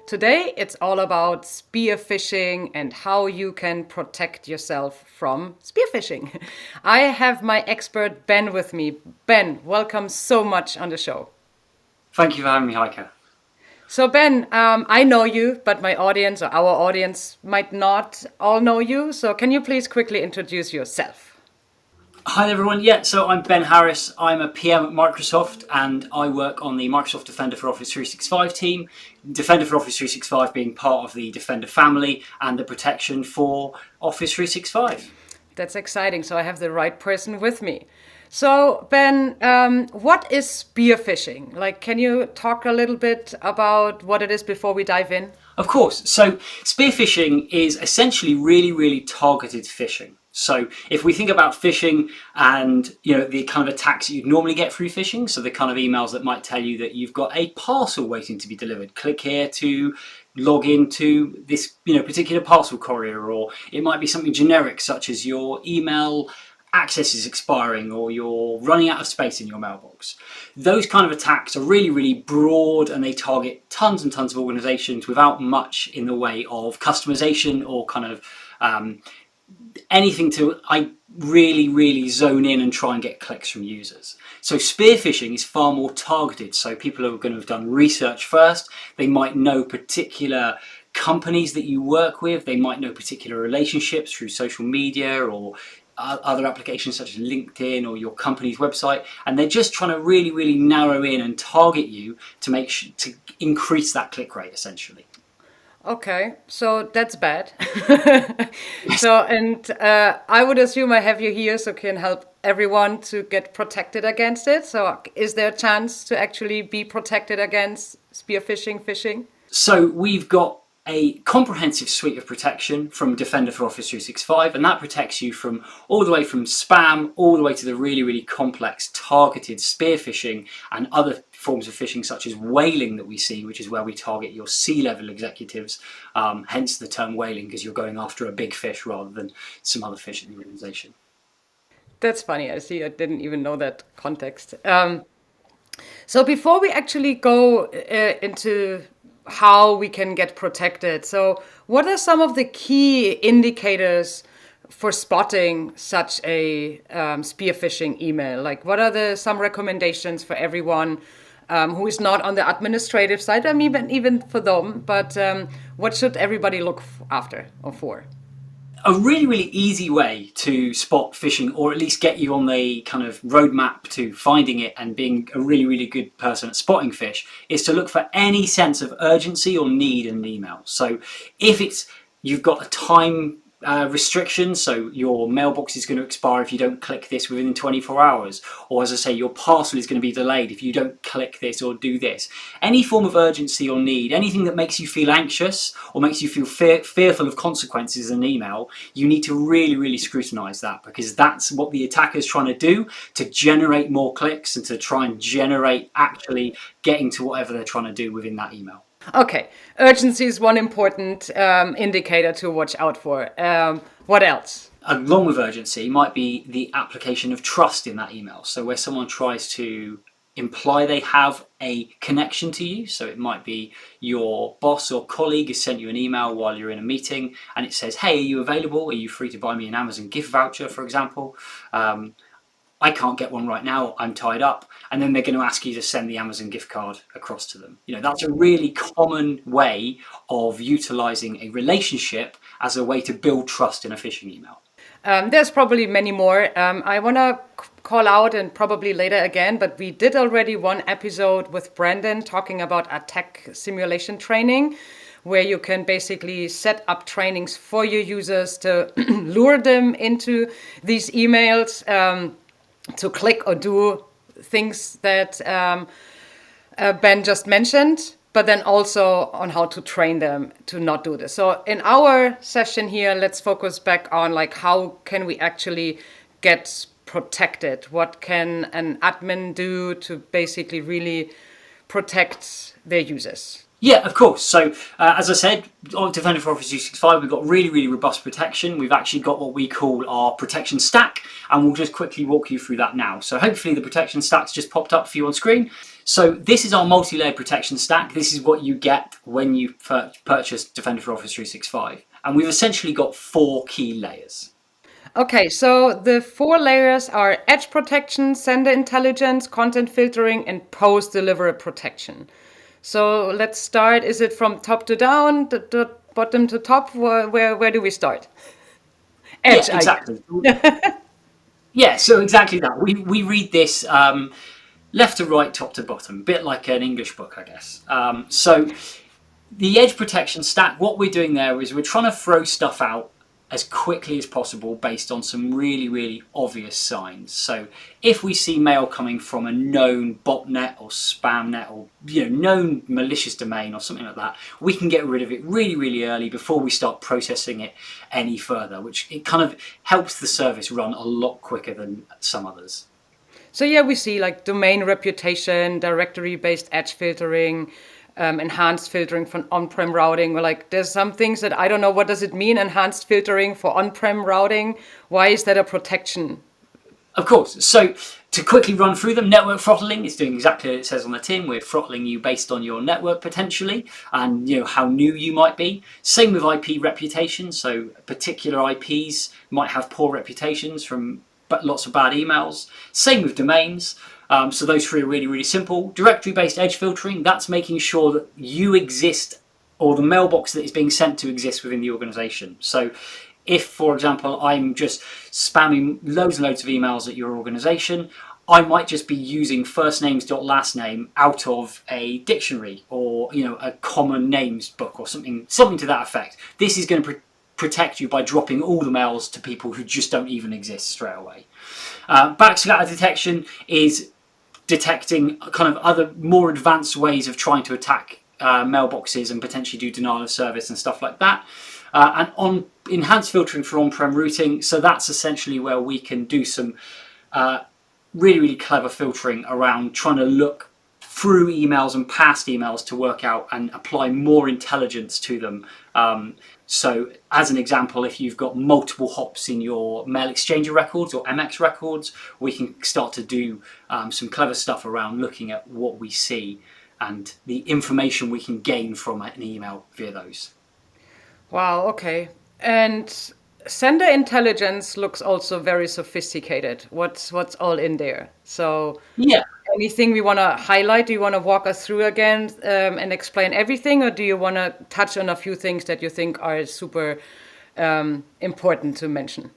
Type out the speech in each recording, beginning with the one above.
Today, it's all about spearphishing and how you can protect yourself from spearphishing. I have my expert Ben with me. Ben, welcome so much on the show. Thank you for having me, Heike. So, Ben, I know you, but my audience or our audience might not all know you. So, can you please quickly introduce yourself? Hi everyone. Yeah, so I'm Ben Harris. I'm a PM at Microsoft and I work on the Microsoft Defender for Office 365 team. Defender for Office 365 being part of the Defender family and the protection for Office 365. That's exciting. So, I have the right person with me. So, Ben, what is spearphishing? Like, can you talk a little bit about what it is before we dive in? Of course. So spearphishing is essentially really targeted phishing. So if we think about phishing and the kind of attacks that you'd normally get through phishing, so the kind of emails that might tell you that you've got a parcel waiting to be delivered, click here to log into this particular parcel courier, or it might be something generic such as your email access is expiring or you're running out of space in your mailbox. Those kind of attacks are really broad and they target tons and tons of organizations without much in the way of customization or kind of anything to really zone in and try and get clicks from users. So spearphishing is far more targeted. So people are going to have done research first. They might know particular companies that you work with. They might know particular relationships through social media or other applications such as LinkedIn or your company's website, and they're just trying to really narrow in and target you to to increase that click rate essentially. Okay, so that's bad. I would assume I have you here so can help everyone to get protected against it. So is there a chance to actually be protected against spearphishing, phishing? So we've got a comprehensive suite of protection from Defender for Office 365, and that protects you from all the way from spam all the way to the really complex targeted spear phishing and other forms of phishing such as whaling that we see, which is where we target your C-level executives, hence the term whaling, because you're going after a big fish rather than some other fish in the organization. That's funny. I see. I didn't even know that context. So before we actually go into how we can get protected, so what are some of the key indicators for spotting such a spear phishing email? Like, what are some recommendations for everyone who is not on the administrative side? I mean, even for them, but what should everybody look after or for? A really easy way to spot phishing, or at least get you on the kind of roadmap to finding it and being a really good person at spotting fish, is to look for any sense of urgency or need in an email. So if you've got a time restriction, so your mailbox is going to expire if you don't click this within 24 hours, or as I say, your parcel is going to be delayed if you don't click this or do this. Any form of urgency or need, anything that makes you feel anxious or makes you feel fearful of consequences in an email, you need to really scrutinize that, because that's what the attacker is trying to do, to generate more clicks and to try and generate actually getting to whatever they're trying to do within that email. Okay, urgency is one important indicator to watch out for. What else? Along with urgency might be the application of trust in that email. So where someone tries to imply they have a connection to you. So it might be your boss or colleague has sent you an email while you're in a meeting and it says, hey, are you available? Are you free to buy me an Amazon gift voucher, for example? I can't get one right now, I'm tied up. And then they're going to ask you to send the Amazon gift card across to them. That's a really common way of utilizing a relationship as a way to build trust in a phishing email. There's probably many more. I want to call out, and probably later again, but we did already one episode with Brandon talking about attack simulation training, where you can basically set up trainings for your users to lure them into these emails, to click or do things that Ben just mentioned, but then also on how to train them to not do this. So in our session here, let's focus back on how can we actually get protected? What can an admin do to basically really protect their users? Yeah, of course. So, as I said, on Defender for Office 365, we've got really, really robust protection. We've actually got what we call our protection stack, and we'll just quickly walk you through that now. So hopefully the protection stack's just popped up for you on screen. So this is our multi-layered protection stack. This is what you get when you purchase Defender for Office 365. And we've essentially got 4 key layers. Okay, so the 4 layers are edge protection, sender intelligence, content filtering, and post-delivery protection. So let's start. Is it from top to down, the bottom to top? Where do we start? Yeah, Edge, I exactly. guess. Yeah, so exactly that. We read this left to right, top to bottom, a bit like an English book, I guess. So the edge protection stack, what we're doing there is we're trying to throw stuff out as quickly as possible based on some really, really obvious signs. So if we see mail coming from a known botnet or spam net or known malicious domain or something like that, we can get rid of it really, really early before we start processing it any further, which it kind of helps the service run a lot quicker than some others. So yeah, we see like domain reputation, directory-based edge filtering, enhanced filtering for on-prem routing. We're like, there's some things that I don't know, what does it mean, enhanced filtering for on-prem routing? Why is that a protection? Of course. So to quickly run through them, network throttling is doing exactly what it says on the tin. We're throttling you based on your network potentially and how new you might be. Same with IP reputation. So particular IPs might have poor reputations from lots of bad emails. Same with domains. So those 3 are really, really simple. Directory-based edge filtering, that's making sure that you exist or the mailbox that is being sent to exists within the organization. So if, for example, I'm just spamming loads and loads of emails at your organization, I might just be using first names dot last name out of a dictionary or a common names book or something to that effect. This is going to protect you by dropping all the mails to people who just don't even exist straight away. Backscatter detection is detecting kind of other more advanced ways of trying to attack mailboxes and potentially do denial of service and stuff like that. And on enhanced filtering for on-prem routing, so that's essentially where we can do some really, really clever filtering around trying to look through emails and past emails to work out and apply more intelligence to them. So as an example, if you've got multiple hops in your mail exchanger records or MX records, we can start to do some clever stuff around looking at what we see and the information we can gain from an email via those. Wow, okay. And sender intelligence looks also very sophisticated. What's all in there? So Yeah. anything we want to highlight? Do you want to walk us through again and explain everything, or do you want to touch on a few things that you think are super important to mention?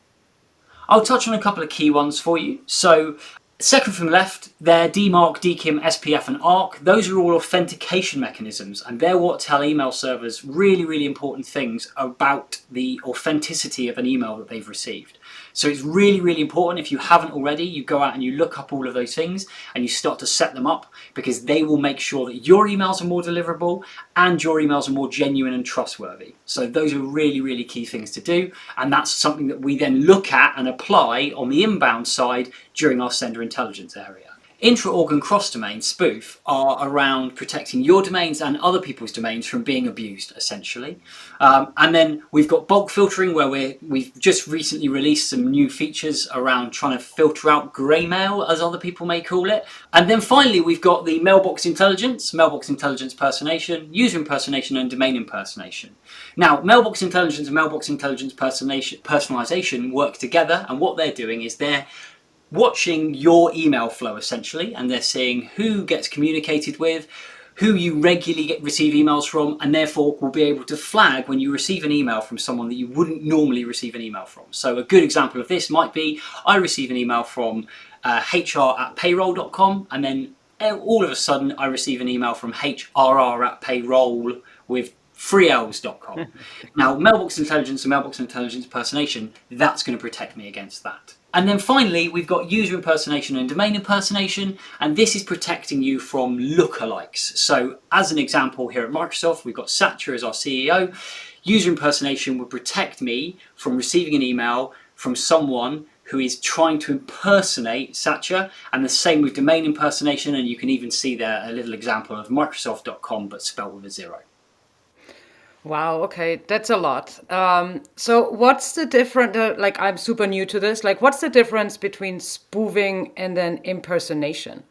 I'll touch on a couple of key ones for you. So second from left, they're DMARC, DKIM, SPF, and ARC. Those are all authentication mechanisms, and they're what tell email servers really, really important things about the authenticity of an email that they've received. So it's really, really important. If you haven't already, you go out and you look up all of those things and you start to set them up, because they will make sure that your emails are more deliverable and your emails are more genuine and trustworthy. So those are really, really key things to do. And that's something that we then look at and apply on the inbound side during our sender intelligence area. Intra-org and cross-domain spoof are around protecting your domains and other people's domains from being abused, essentially. And then we've got bulk filtering, where we've just recently released some new features around trying to filter out grey mail, as other people may call it. And then finally, we've got the mailbox intelligence impersonation, user impersonation, and domain impersonation. Now, mailbox intelligence and mailbox intelligence personalization work together, and what they're doing is they're watching your email flow essentially, and they're seeing who gets communicated with, who you regularly receive emails from, and therefore will be able to flag when you receive an email from someone that you wouldn't normally receive an email from. So a good example of this might be, I receive an email from hr@payroll.com, and then all of a sudden I receive an email from hrr@payroll with 3ls.com. Now, mailbox intelligence and mailbox intelligence impersonation, that's going to protect me against that. And then finally, we've got user impersonation and domain impersonation, and this is protecting you from lookalikes. So as an example, here at Microsoft, we've got Satya as our CEO. User impersonation would protect me from receiving an email from someone who is trying to impersonate Satya, and the same with domain impersonation, and you can even see there a little example of Microsoft.com but spelled with a zero. Wow, okay, that's a lot. So what's the difference, like I'm super new to this, like what's the difference between spoofing and then impersonation?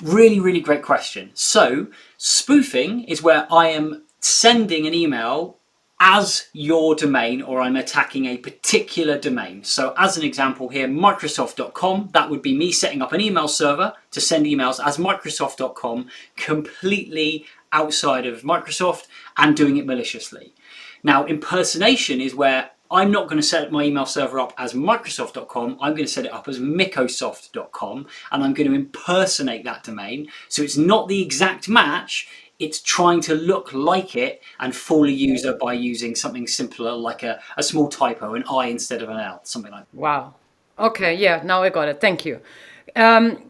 Really, really great question. So, spoofing is where I am sending an email as your domain, or I'm attacking a particular domain. So, as an example here, Microsoft.com, that would be me setting up an email server to send emails as Microsoft.com, completely outside of Microsoft and doing it maliciously. Now, impersonation is where I'm not going to set my email server up as Microsoft.com. I'm going to set it up as Microsoft.com, and I'm going to impersonate that domain. So it's not the exact match. It's trying to look like it and fool a user by using something simpler like a small typo, an I instead of an L, something like that. Wow. Okay, yeah, now I got it. Thank you.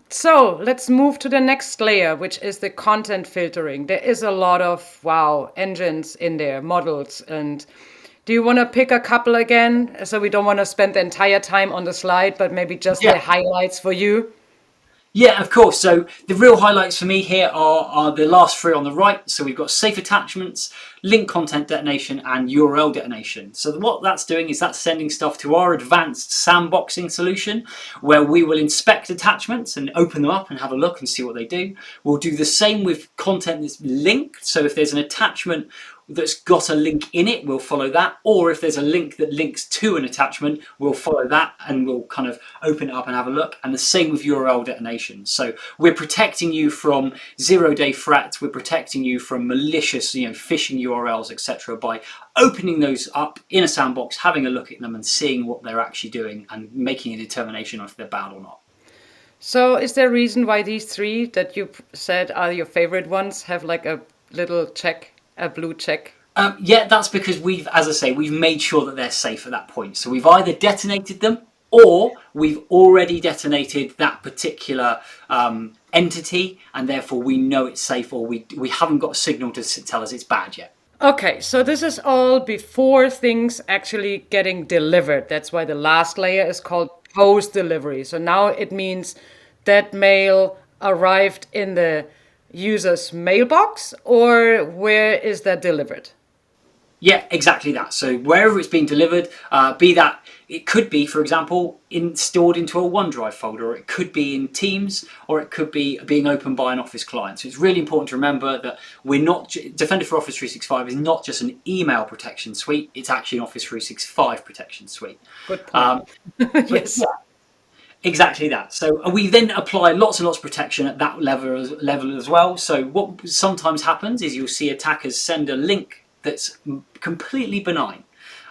So let's move to the next layer, which is the content filtering. There is a lot of, wow, engines in there, models. And do you want to pick a couple again? So we don't want to spend the entire time on the slide, but maybe just the Yeah. highlights for you. Yeah, of course. So the real highlights for me here are the last three on the right. So we've got safe attachments, link content detonation, and URL detonation. So what that's doing is that's sending stuff to our advanced sandboxing solution, where we will inspect attachments and open them up and have a look and see what they do. We'll do the same with content that's linked. So if there's an attachment that's got a link in it, we'll follow that. Or if there's a link that links to an attachment, we'll follow that and we'll kind of open it up and have a look. And the same with URL detonation. So we're protecting you from zero-day threats. We're protecting you from malicious, phishing URLs, etc. by opening those up in a sandbox, having a look at them and seeing what they're actually doing and making a determination if they're bad or not. So is there a reason why these three that you said are your favorite ones have like a little check, a blue check? Yeah, that's because as I say, we've made sure that they're safe at that point. So we've either detonated them or we've already detonated that particular entity, and therefore we know it's safe, or we haven't got a signal to tell us it's bad yet. Okay, so this is all before things actually getting delivered. That's why the last layer is called post delivery. So now it means that mail arrived in the user's mailbox, or where is that delivered? Yeah, exactly that. So wherever it's being delivered, be that it could be, for example, stored into a OneDrive folder, or it could be in Teams, or it could be being opened by an Office client. So it's really important to remember that Defender for Office 365 is not just an email protection suite; it's actually an Office 365 protection suite. Good point. Yes. Yeah, exactly that. So we then apply lots and lots of protection at that level as well. So what sometimes happens is you'll see attackers send a link that's completely benign,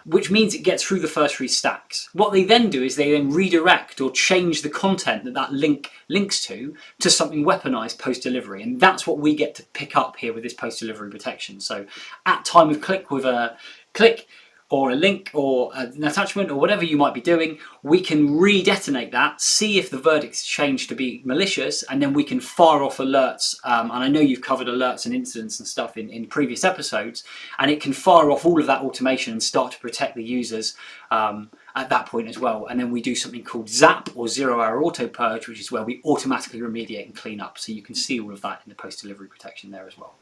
which means it gets through the first three stacks. What they then do is they then redirect or change the content that link links to something weaponized post-delivery. And that's what we get to pick up here with this post-delivery protection. So at time of click, with a click or a link or an attachment or whatever you might be doing, we can re-detonate that, see if the verdict's changed to be malicious, and then we can fire off alerts. And I know you've covered alerts and incidents and stuff in previous episodes, and it can fire off all of that automation and start to protect the users at that point as well. And then we do something called ZAP, or zero-hour auto purge, which is where we automatically remediate and clean up. So you can see all of that in the post-delivery protection there as well.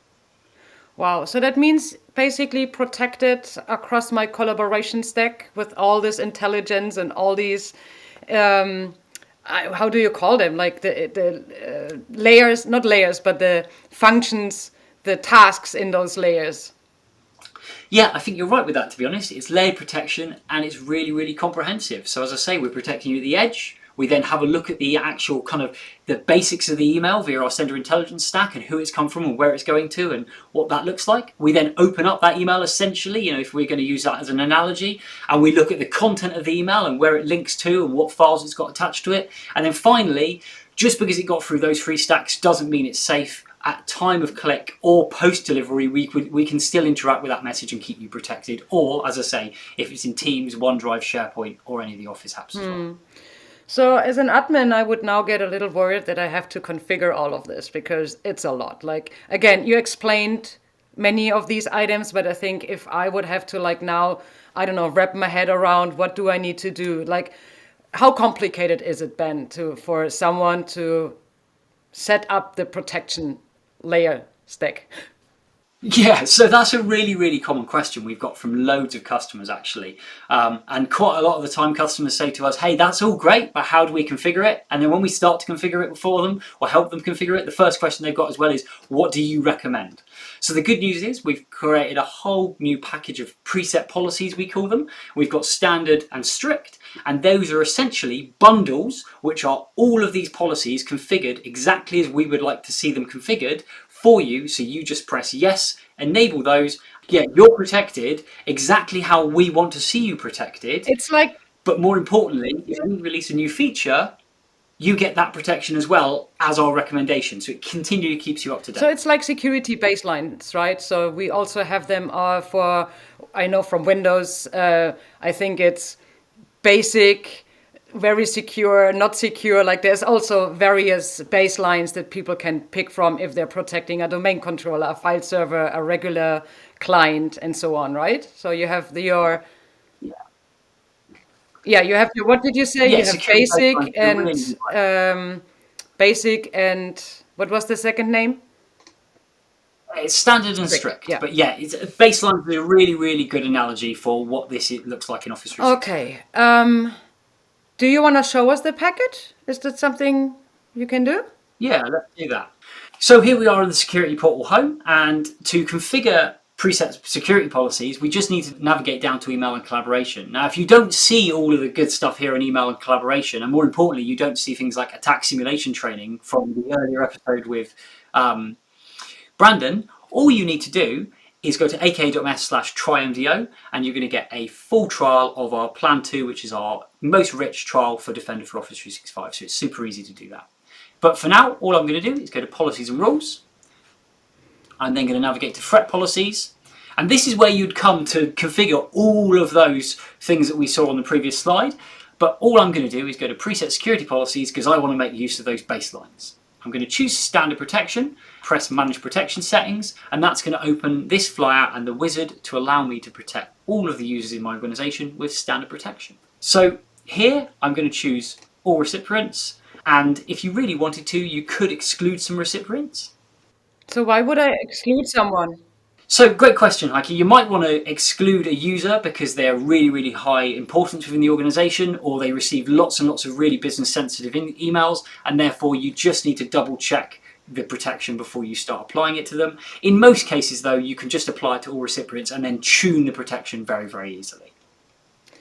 Wow. So that means basically protected across my collaboration stack with all this intelligence and all these, how do you call them? Like the layers, not layers, but the functions, the tasks in those layers. Yeah, I think you're right with that, to be honest. It's layered protection and it's really, really comprehensive. So as I say, we're protecting you at the edge. We then have a look at the actual kind of the basics of the email via our sender intelligence stack and who it's come from and where it's going to and what that looks like. We then open up that email essentially, if we're going to use that as an analogy, and we look at the content of the email and where it links to and what files it's got attached to it. And then finally, just because it got through those three stacks doesn't mean it's safe. At time of click or post delivery, we can still interact with that message and keep you protected. Or, as I say, if it's in Teams, OneDrive, SharePoint, or any of the Office apps as well. So as an admin, I would now get a little worried that I have to configure all of this because it's a lot. Like, again, you explained many of these items, but I think if I would have to now, I don't know, wrap my head around what do I need to do? Like, how complicated is it, Ben, for someone to set up the protection layer stack? Yeah, so that's a really, really common question we've got from loads of customers actually. And quite a lot of the time customers say to us, hey, that's all great, but how do we configure it? And then when we start to configure it for them or help them configure it, the first question they've got as well is, what do you recommend? So the good news is we've created a whole new package of preset policies, we call them. We've got standard and strict, and those are essentially bundles, which are all of these policies configured exactly as we would like to see them configured for you. So you just press yes, enable those. Yeah, you're protected exactly how we want to see you protected. It's like But more importantly, if we release a new feature, you get that protection as well as our recommendation. So it continually keeps you up to so date. it's like security baselines, right? So we also have them for, I know from Windows, I think it's basic, very secure, not secure. Like there's also various baselines that people can pick from if they're protecting a domain controller, a file server, a regular client, and so on, right? So you have your, yeah, you have your, what did you say? Yeah, You have security baselines are really basic and what was the second name? it's standard and Strict. strict, Yeah. but yeah, it's baseline is a really, really good analogy for what this looks like in Office 365. Okay. Do you want to show us the package? Is that something you can do? Yeah, let's do that. So here we are in the Security Portal home, and to configure preset security policies, we just need to navigate down to email and collaboration. Now, if you don't see all of the good stuff here in email and collaboration, and more importantly, you don't see things like attack simulation training from the earlier episode with Brandon, all you need to do is go to aka.ms/trymdo, and you're going to get a full trial of our Plan 2, which is our most rich trial for Defender for Office 365. So it's super easy to do that. But for now, all I'm going to do is go to Policies and Rules. I'm then going to navigate to Threat Policies. And this is where you'd come to configure all of those things that we saw on the previous slide. But all I'm going to do is go to Preset Security Policies because I want to make use of those baselines. I'm going to choose Standard Protection, press Manage Protection Settings, and that's going to open this flyout and the wizard to allow me to protect all of the users in my organization with Standard Protection. So here I'm going to choose All Recipients, and if you really wanted to, you could exclude some recipients. So why would I exclude someone? So great question, Heike. You might want to exclude a user because they're really, really high importance within the organization, or they receive lots and lots of really business sensitive emails, and therefore you just need to double check the protection before you start applying it to them. In most cases though, you can just apply it to all recipients and then tune the protection very, very easily.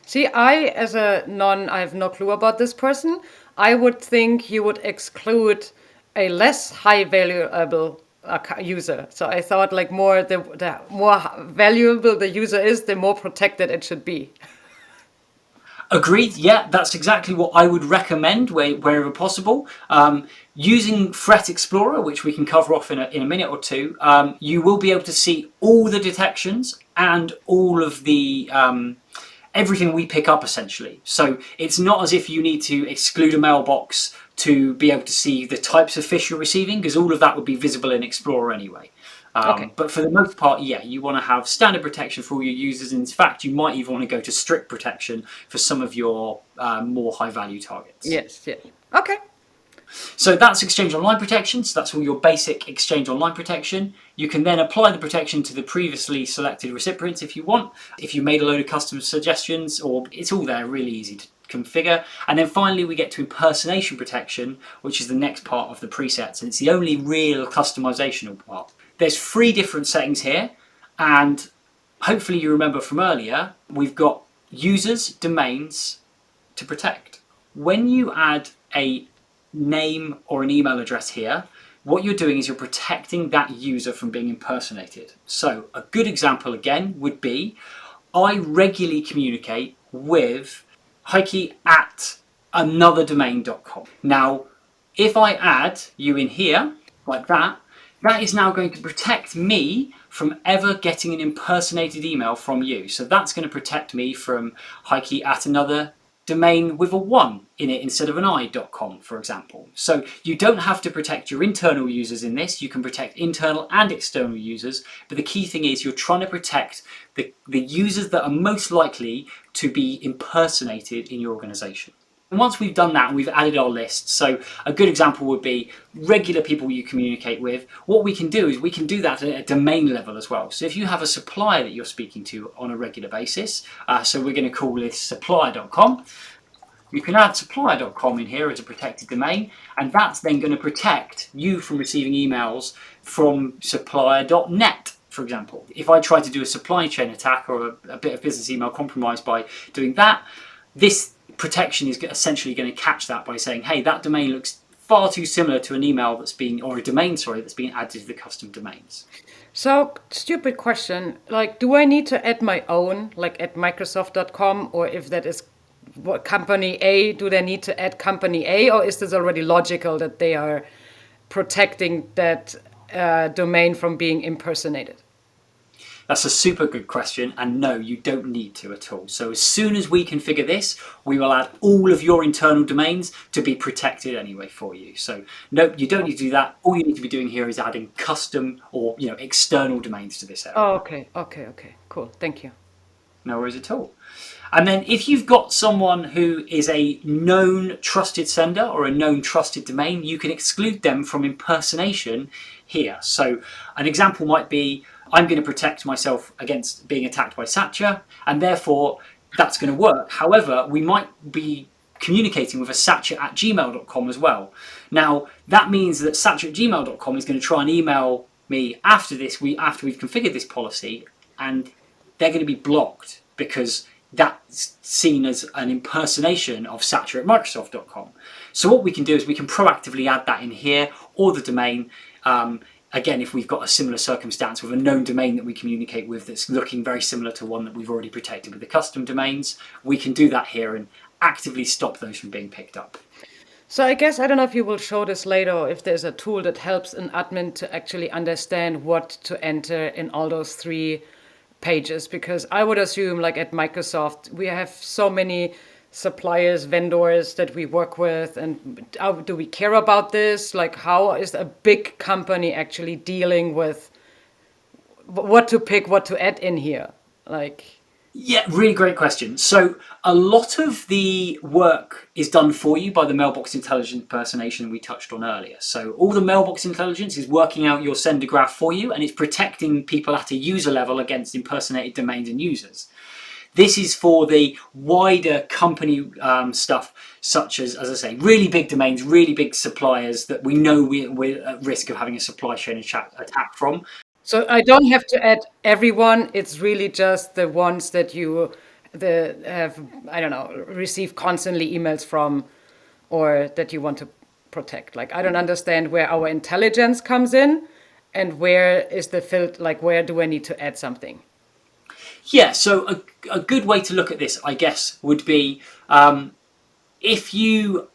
See, I have no clue about this person. I would think you would exclude a less high valuable user. So I thought like the more valuable the user is, the more protected it should be. Agreed. Yeah, that's exactly what I would recommend wherever possible. Using Threat Explorer, which we can cover off in a minute or two, you will be able to see all the detections and all of the everything we pick up essentially. So it's not as if you need to exclude a mailbox to be able to see the types of fish you're receiving, because all of that would be visible in Explorer anyway. Okay. But for the most part, yeah, you want to have standard protection for all your users. In fact, you might even want to go to strict protection for some of your more high value targets. Yes, yes. Okay. So that's Exchange Online protection. So that's all your basic Exchange Online protection. You can then apply the protection to the previously selected recipients if you want. If you made a load of custom suggestions, or it's all there, really easy to configure. And then finally we get to impersonation protection, which is the next part of the presets, and it's the only real customizational part. There's 3 different settings here, and hopefully you remember from earlier, we've got users, domains to protect. When you add a name or an email address here, what you're doing is you're protecting that user from being impersonated. So a good example again would be, I regularly communicate with Heike at anotherdomain.com. Now, if I add you in here, like that, that is now going to protect me from ever getting an impersonated email from you. So that's going to protect me from Heike at another domain with a 1 in it instead of an i.com, for example. So you don't have to protect your internal users in this. You can protect internal and external users, but the key thing is you're trying to protect the users that are most likely to be impersonated in your organization. And once we've done that and we've added our list, so a good example would be regular people you communicate with, what we can do is we can do that at a domain level as well. So if you have a supplier that you're speaking to on a regular basis, so we're going to call this supplier.com, you can add supplier.com in here as a protected domain, and that's then going to protect you from receiving emails from supplier.net. For example, if I try to do a supply chain attack or a bit of business email compromise by doing that, this protection is essentially going to catch that by saying, hey, that domain looks far too similar to an email that's been, or a domain, sorry, that's been added to the custom domains. So, stupid question. Like, do I need to add my own, like at Microsoft.com, or if that is what company A, do they need to add company A, or is this already logical that they are protecting that domain from being impersonated? That's a super good question, and no, you don't need to at all. So as soon as we configure this, we will add all of your internal domains to be protected anyway for you. So no, you don't need to do that. All you need to be doing here is adding custom or external domains to this area. Oh, okay, cool, thank you. No worries at all. And then if you've got someone who is a known trusted sender or a known trusted domain, you can exclude them from impersonation here. So an example might be, I'm going to protect myself against being attacked by Satya, and therefore that's going to work. However, we might be communicating with a satya@gmail.com as well. Now, that means that satya@gmail.com is going to try and email me after we've configured this policy, and they're going to be blocked because that's seen as an impersonation of satya@microsoft.com. So what we can do is we can proactively add that in here, or the domain. Again, if we've got a similar circumstance with a known domain that we communicate with that's looking very similar to one that we've already protected with the custom domains, we can do that here and actively stop those from being picked up. So I guess, I don't know if you will show this later, or if there's a tool that helps an admin to actually understand what to enter in all those 3 pages, because I would assume, like at Microsoft, we have so many suppliers, vendors that we work with, and do we care about this? Like, how is a big company actually dealing with what to pick, what to add in here? Like, yeah, really great question. So a lot of the work is done for you by the mailbox intelligence impersonation we touched on earlier. So all the mailbox intelligence is working out your sender graph for you, and it's protecting people at a user level against impersonated domains and users. This is for the wider company stuff, such as I say, really big domains, really big suppliers that we know we're at risk of having a supply chain attack from. so I don't have to add everyone. It's really just the ones that you have, I don't know, receive constantly emails from, or that you want to protect. Like, I don't understand where our intelligence comes in, and where is the filter, like where do I need to add something? Yeah, so a good way to look at this, I guess, would be if your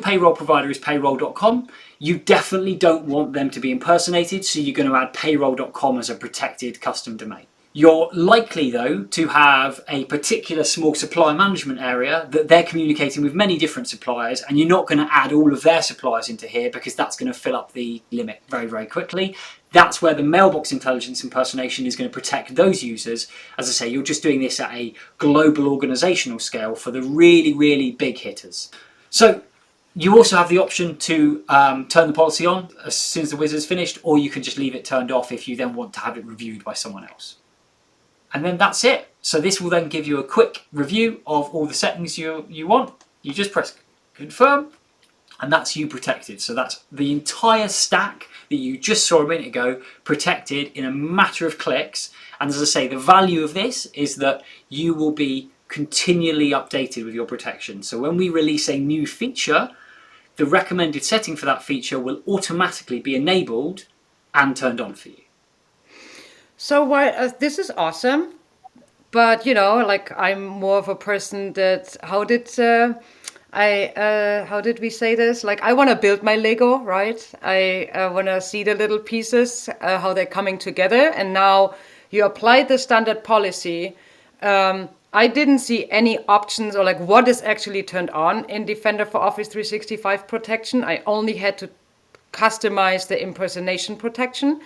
payroll provider is payroll.com, you definitely don't want them to be impersonated, so you're going to add payroll.com as a protected custom domain. You're likely, though, to have a particular small supply management area that they're communicating with many different suppliers, and you're not going to add all of their suppliers into here because that's going to fill up the limit very, very quickly. That's where the mailbox intelligence impersonation is going to protect those users. As I say, you're just doing this at a global organizational scale for the really, really big hitters. So you also have the option to turn the policy on as soon as the wizard's finished, or you can just leave it turned off if you then want to have it reviewed by someone else. And then that's it. So this will then give you a quick review of all the settings you want. You just press confirm, and that's you protected. So that's the entire stack that you just saw a minute ago protected in a matter of clicks. And as I say, the value of this is that you will be continually updated with your protection. So when we release a new feature, the recommended setting for that feature will automatically be enabled and turned on for you. So this is awesome, but like, I'm more of a person that how did we say this? Like, I want to build my Lego, right? I want to see the little pieces, how they're coming together. And now you applied the standard policy. I didn't see any options, or like what is actually turned on in Defender for Office 365 protection. I only had to customize the impersonation protection.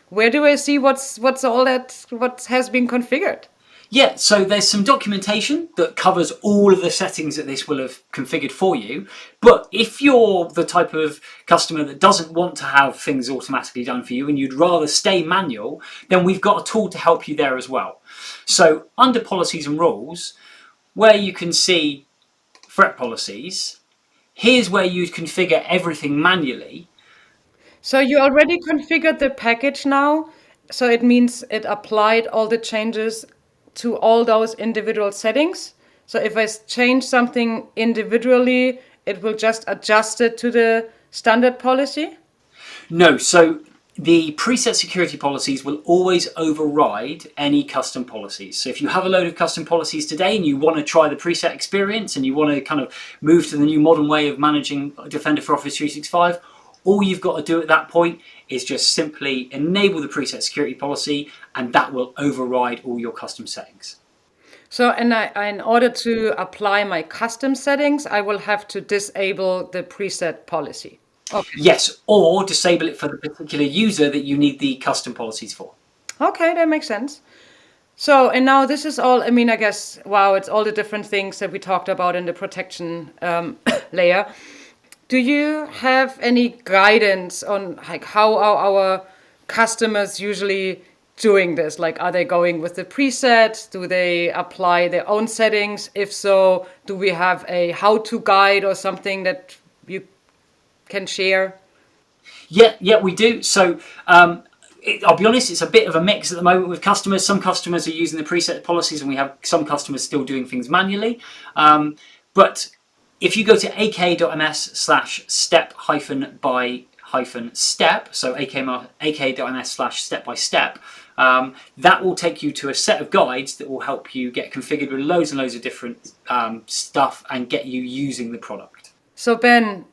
Where do I see what has been configured? Yeah, so there's some documentation that covers all of the settings that this will have configured for you. But if you're the type of customer that doesn't want to have things automatically done for you and you'd rather stay manual, then we've got a tool to help you there as well. So under policies and rules, where you can see threat policies, here's where you configure everything manually. So you already configured the package now. So it means it applied all the changes to all those individual settings. So if I change something individually, it will just adjust it to the standard policy. No, so the preset security policies will always override any custom policies. So if you have a load of custom policies today and you want to try the preset experience and you want to kind of move to the new modern way of managing Defender for Office 365, all you've got to do at that point is just simply enable the preset security policy and that will override all your custom settings. So, in order to apply my custom settings, I will have to disable the preset policy. Okay. Yes, or disable it for the particular user that you need the custom policies for. Okay, that makes sense. So, and now this is all, I mean, I guess, wow, it's all the different things that we talked about in the protection layer. Do you have any guidance on like how are our customers usually doing this? Like, are they going with the preset? Do they apply their own settings? If so, do we have a how-to guide or something that you can share? Yeah, we do. So I'll be honest, it's a bit of a mix at the moment with customers. Some customers are using the preset policies and we have some customers still doing things manually. But if you go to ak.ms/step-by-step, so ak.ms/step-by-step, that will take you to a set of guides that will help you get configured with loads and loads of different stuff and get you using the product. So Ben,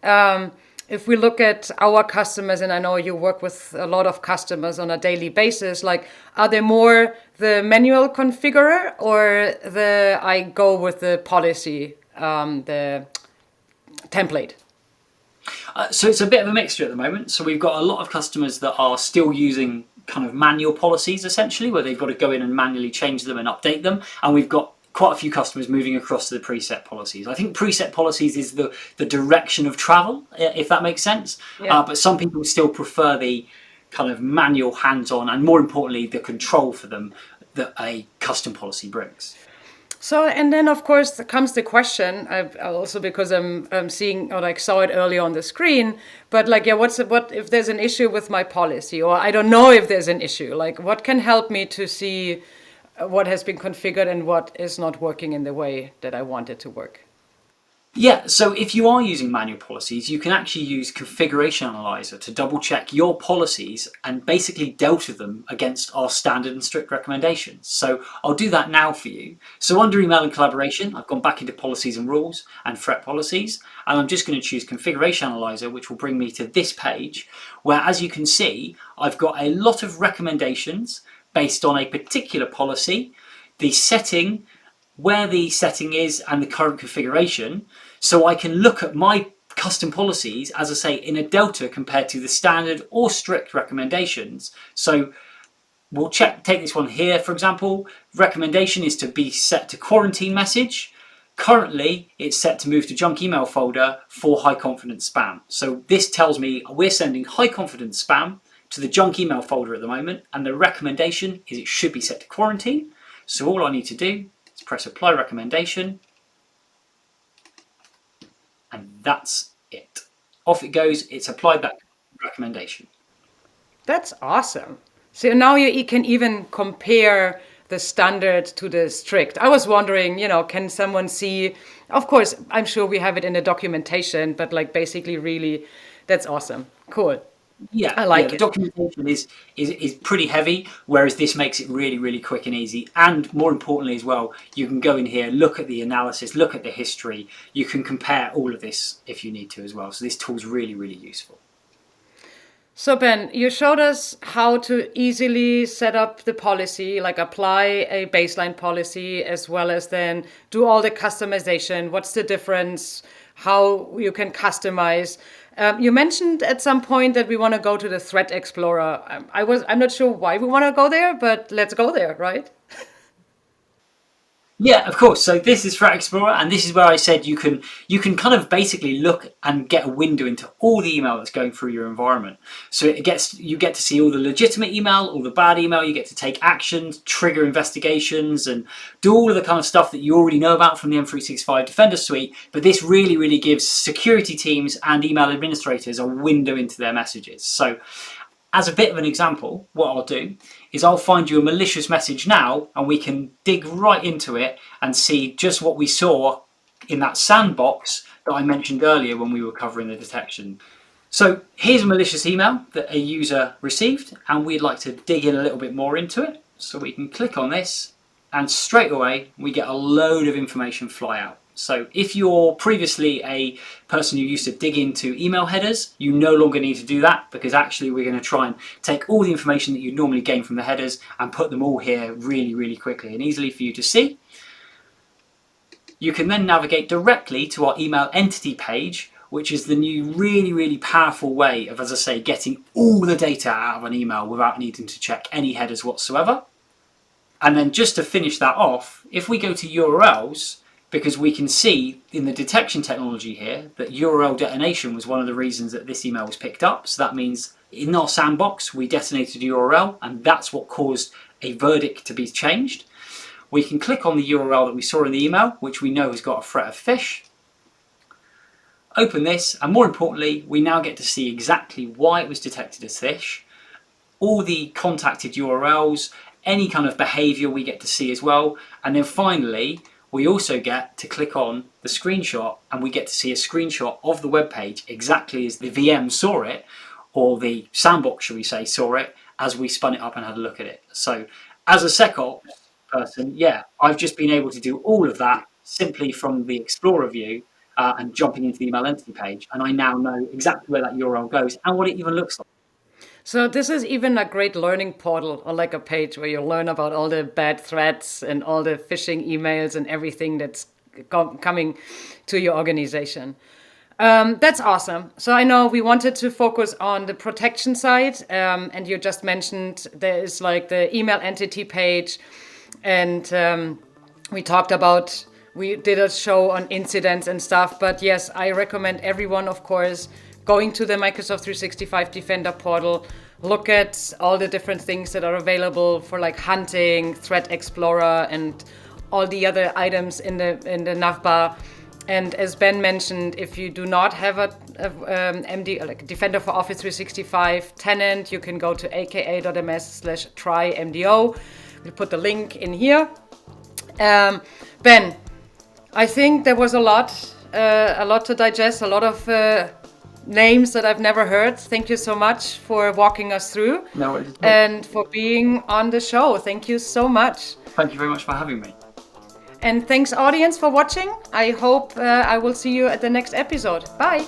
if we look at our customers, and I know you work with a lot of customers on a daily basis, like are they more the manual configurer or I go with the policy, the template? So it's a bit of a mixture at the moment. So we've got a lot of customers that are still using kind of manual policies essentially, where they've got to go in and manually change them and update them. And we've got quite a few customers moving across to the preset policies. I think preset policies is the direction of travel, if that makes sense. Yeah. But some people still prefer the kind of manual hands-on and more importantly, the control for them that a custom policy brings. So, and then of course comes the question, also because I'm seeing or like saw it earlier on the screen, but like, yeah, what if there's an issue with my policy, or I don't know if there's an issue, like what can help me to see what has been configured and what is not working in the way that I want it to work? Yeah, so if you are using manual policies, you can actually use Configuration Analyzer to double check your policies and basically delta them against our standard and strict recommendations. So I'll do that now for you. So under email and collaboration, I've gone back into policies and rules and threat policies, and I'm just going to choose Configuration Analyzer, which will bring me to this page, where as you can see, I've got a lot of recommendations based on a particular policy, the setting, where the setting is and the current configuration, so I can look at my custom policies, as I say, in a delta compared to the standard or strict recommendations. So we'll take this one here, for example. Recommendation is to be set to quarantine message. Currently, it's set to move to junk email folder for high confidence spam. So this tells me we're sending high confidence spam to the junk email folder at the moment, and the recommendation is it should be set to quarantine. So all I need to do is press apply recommendation, and that's it. Off it goes, it's applied that recommendation. That's awesome. So now you can even compare the standard to the strict. I was wondering, can someone see, of course, I'm sure we have it in the documentation, but like basically really, that's awesome. Cool. Yeah, I like the it. documentation is pretty heavy, whereas this makes it really, really quick and easy. And more importantly as well, you can go in here, look at the analysis, look at the history. You can compare all of this if you need to as well. So this tool is really, really useful. So Ben, you showed us how to easily set up the policy, like apply a baseline policy, as well as then do all the customization. What's the difference? How you can customize. You mentioned at some point that we want to go to the Threat Explorer. I'm not sure why we want to go there, but let's go there, right? Yeah, of course. So this is Threat Explorer, and this is where I said you can kind of basically look and get a window into all the email that's going through your environment. So you get to see all the legitimate email, all the bad email. You get to take actions, trigger investigations, and do all of the kind of stuff that you already know about from the M365 Defender suite. But this really gives security teams and email administrators a window into their messages. So as a bit of an example, what I'll do is I'll find you a malicious message now, and we can dig right into it and see just what we saw in that sandbox that I mentioned earlier when we were covering the detection. So here's a malicious email that a user received, and we'd like to dig in a little bit more into it. So we can click on this, and straight away we get a load of information fly out. So if you're previously a person who used to dig into email headers, you no longer need to do that, because actually we're going to try and take all the information that you'd normally gain from the headers and put them all here really quickly and easily for you to see. You can then navigate directly to our email entity page, which is the new really powerful way of, as I say, getting all the data out of an email without needing to check any headers whatsoever. And then just to finish that off, if we go to URLs, because we can see in the detection technology here that URL detonation was one of the reasons that this email was picked up. So that means in our sandbox, we detonated URL, and that's what caused a verdict to be changed. We can click on the URL that we saw in the email, which we know has got a threat of phish. Open this, and more importantly, we now get to see exactly why it was detected as phish, all the contacted URLs, any kind of behavior we get to see as well. And then finally, we also get to click on the screenshot, and we get to see a screenshot of the web page exactly as the VM saw it, or the sandbox, shall we say, saw it as we spun it up and had a look at it. So as a SecOps person, yeah, I've just been able to do all of that simply from the Explorer view and jumping into the email entity page. And I now know exactly where that URL goes and what it even looks like. So this is even a great learning portal, or like a page where you learn about all the bad threats and all the phishing emails and everything that's coming to your organization. That's awesome. So I know we wanted to focus on the protection side, and you just mentioned there is like the email entity page, and we talked about, we did a show on incidents and stuff. But yes, I recommend everyone, of course, going to the Microsoft 365 Defender portal, look at all the different things that are available for like hunting, Threat Explorer, and all the other items in the navbar. And as Ben mentioned, if you do not have a MD, like Defender for Office 365 tenant, you can go to aka.ms/try-MDO. We'll put the link in here. Ben, I think there was a lot to digest, a lot of names that I've never heard. Thank you so much for walking us through. No, it is. And for being on the show. Thank you so much. Thank you very much for having me. And thanks, audience, for watching. I hope I will see you at the next episode. Bye.